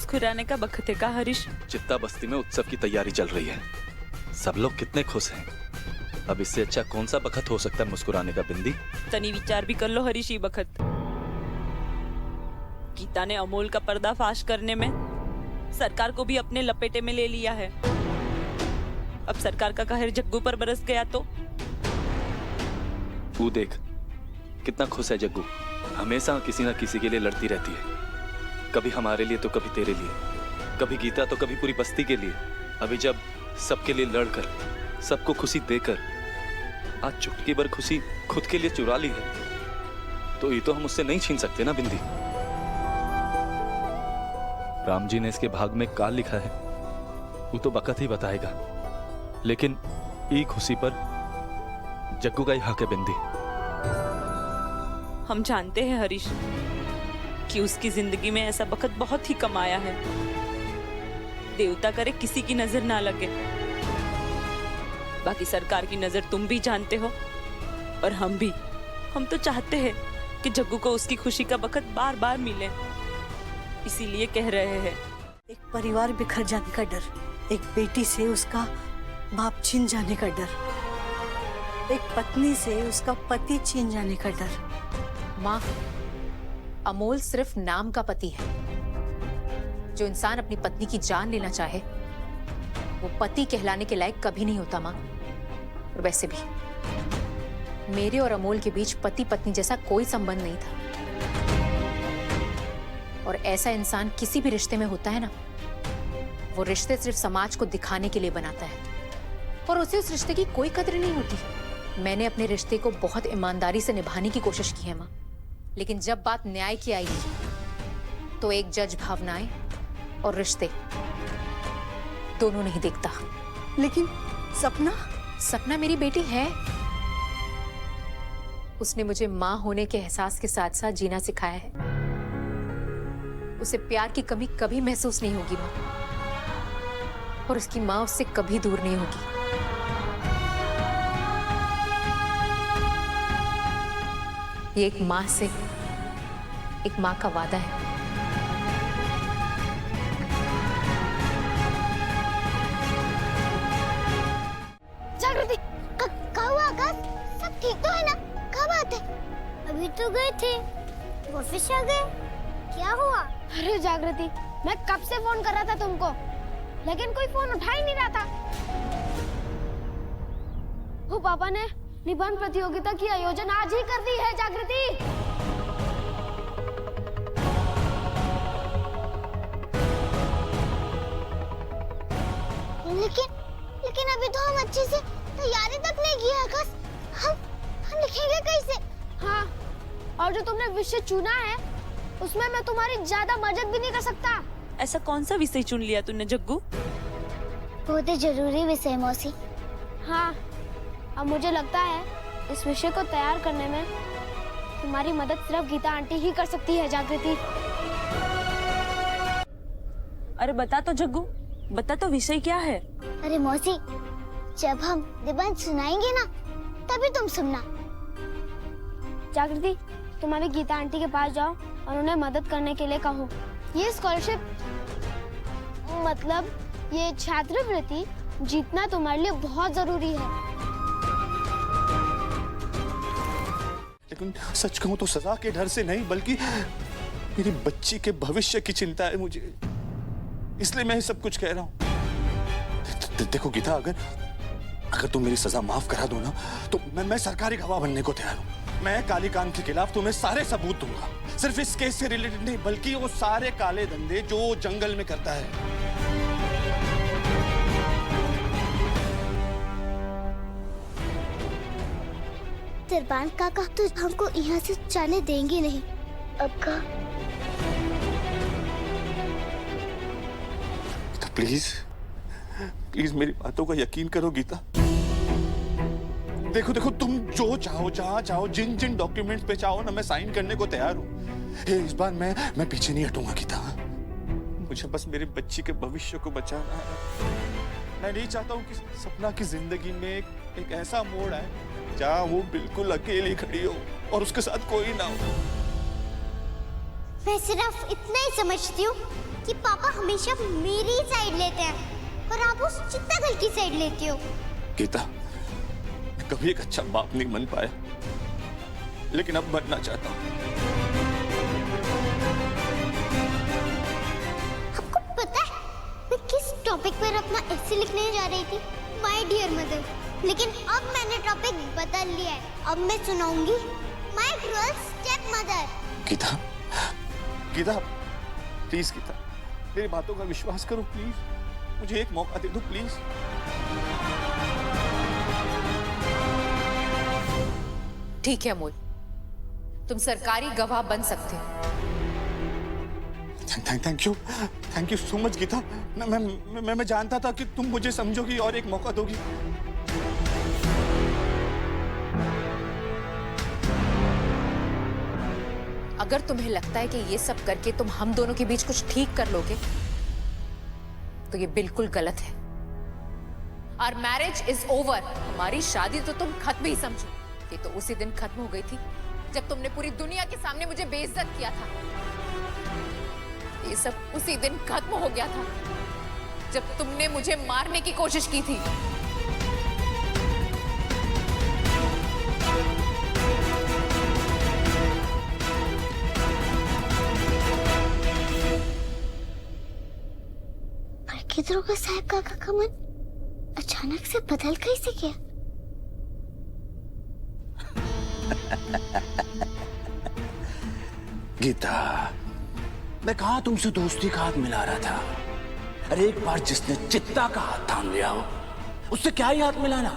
मुस्कुराने का वक्त है का हरीश? चित्ता बस्ती में उत्सव की तैयारी चल रही है, सब लोग कितने खुश हैं। अब इससे अच्छा कौन सा बखत हो सकता है मुस्कुराने का बिंदी? तनी विचार भी कर लो हरीश, ये बखत गीता ने अमोल का पर्दाफाश करने में सरकार को भी अपने लपेटे में ले लिया है। अब सरकार का कहर जग्गू पर बरस गया तो तू देख कितना खुश है जग्गू, हमेशा किसी ना किसी के लिए लड़ती रहती है, कभी हमारे लिए तो कभी तेरे लिए, कभी गीता तो कभी पूरी बस्ती के लिए। अभी जब सबके लिए लड़कर सबको खुशी देकर आज चुटकी भर खुशी खुद के लिए चुरा ली है, तो ये तो हम उससे नहीं छीन सकते ना बिंदी। राम जी ने इसके भाग में काल लिखा है, वो तो बखत ही बताएगा, लेकिन ई खुशी पर जग्गू का ही हक है बिंदी। हम जानते हैं हरीश कि उसकी जिंदगी में ऐसा बखत बहुत ही कम आया है। देवता करे किसी की नजर ना लगे, बाकी सरकार की नजर तुम भी जानते हो और हम भी। हम तो चाहते हैं कि जग्गू को उसकी खुशी का बखत बार बार मिले, इसीलिए कह रहे हैं। एक परिवार बिखर जाने का डर, एक बेटी से उसका बाप छीन जाने का डर, एक पत्नी से उसका पति छीन जाने का डर। माँ, अमोल सिर्फ नाम का पति है। जो इंसान अपनी पत्नी की जान लेना चाहे वो पति कहलाने के लायक कभी नहीं होता माँ। और वैसे भी मेरे और अमोल के बीच पति पत्नी जैसा कोई संबंध नहीं था। और ऐसा इंसान किसी भी रिश्ते में होता है ना, वो रिश्ते सिर्फ समाज को दिखाने के लिए बनाता है और उसे उस रिश्ते की कोई कदर नहीं होती। मैंने अपने रिश्ते को बहुत ईमानदारी से निभाने की कोशिश की है माँ, लेकिन जब बात न्याय की आई तो एक जज भावनाएं और रिश्ते दोनों नहीं देखता। लेकिन सपना सपना मेरी बेटी है। उसने मुझे माँ होने के एहसास के साथ साथ जीना सिखाया है। उसे प्यार की कमी कभी महसूस नहीं होगी माँ, और उसकी माँ उससे कभी दूर नहीं होगी। ये एक माँ से एक माँ का वादा है। जागृति, क्या हुआ आकाश? सब ठीक तो है ना? कब आते? अभी तो गए थे, वापस आ गए। क्या हुआ? अरे जागृति, मैं कब से फोन कर रहा था तुमको, लेकिन कोई फोन उठा ही नहीं रहा था। वो पापा ने निबंध प्रतियोगिता की आयोजन आज ही कर दी है जागृति। लेकिन अभी तो हम अच्छे से तैयारी तक नहीं की है आकाश। हम लिखेंगे कैसे? हाँ, और जो तुमने विषय चुना है उसमें मैं तुम्हारी ज्यादा मदद भी नहीं कर सकता। ऐसा कौन सा विषय चुन लिया तूने जग्गू? बहुत ही जरूरी विषय मौसी। हाँ, अब मुझे लगता है इस विषय को तैयार करने में तुम्हारी मदद सिर्फ गीता आंटी ही कर सकती है जागृति। अरे बता तो जग्गू, बता तो विषय क्या है? अरे मौसी, जब हम निबंध सुनाएंगे ना तभी तुम सुनना। जागृति, तुम अभी गीता आंटी के पास जाओ और उन्हें मदद करने के लिए कहो। ये स्कॉलरशिप मतलब ये छात्रवृत्ति जीतना तुम्हारे लिए बहुत जरूरी है। लेकिन सच कहूं तो सजा के डर से नहीं, बल्कि मेरी बच्ची के भविष्य की चिंता है मुझे, इसलिए मैं सब कुछ कह रहा हूं। देखो गीता, अगर तुम मेरी सजा माफ करा दो ना तो मैं सरकारी गवाह बनने को तैयार हूं। मैं काली कान के खिलाफ तुम्हें सारे सबूत दूंगा, सिर्फ इस केस से रिलेटेड नहीं बल्कि वो सारे काले धंधे जो जंगल में करता है। तिरपाल काका तो हमको यहाँ से जाने देंगे नहीं। अब का तो प्लीज मेरी बातों का यकीन करो गीता। देखो तुम जो चाहो, जहाँ चाहो, जिन डॉक्यूमेंट्स पे चाहो ना, मैं साइन करने को तैयार हूँ। इस बार मैं पीछे नहीं हटूंगा गीता। मुझे बस मेरे बच्ची के भविष्य को बचाना है। मैं नहीं चाहता हूँ कि सपना की जिंदगी में एक ऐसा मोड़ आए जहाँ वो बिल्कुल अकेली खड़ी हो और उसके साथ कोई ना हो। मैं सिर्फ इतना ही समझती हूँ कि पापा हमेशा मेरी ही साइड लेते हैं और आप उस चित्तागल की साइड लेते हो। गीता, मैं कभी एक अच्छा बाप नहीं बन पाया, लेकिन अब बनना चाहता हूँ। आपको पता है मैं किस टॉपिक पर अपना एस्से लिखने जा रही थी? My dear mother. लेकिन अब मैंने टॉपिक बदल लिया है। अब मैं सुनाऊंगी my cruel stepmother. Geeta, Geeta, please Geeta, मेरी बातों का विश्वास करो प्लीज। मुझे एक मौका दे दो प्लीज। ठीक है अमोल, तुम सरकारी गवाह बन सकते हो। Thank you so much Gita. मैं जानता था कि तुम मुझे समझोगी और एक मौका दोगी। अगर तुम्हें लगता है कि ये सब करके तुम हम दोनों के बीच कुछ ठीक कर लोगे तो ये बिल्कुल गलत है। Our marriage is over। हमारी शादी तो तुम खत्म ही समझो। ये तो उसी दिन खत्म हो गई थी जब तुमने पूरी दुनिया के सामने मुझे बेइज्जत किया था। ये सब उसी दिन खत्म हो गया था जब तुमने मुझे मारने की कोशिश की थी। दरोगा साहब काका का मन अचानक से बदल कैसे गया? गीता, मैं कहा तुमसे दोस्ती का हाथ मिला रहा था। अरे एक बार जिसने चित्ता का हाथ थाम लिया हो उससे क्या ही हाथ मिलाना।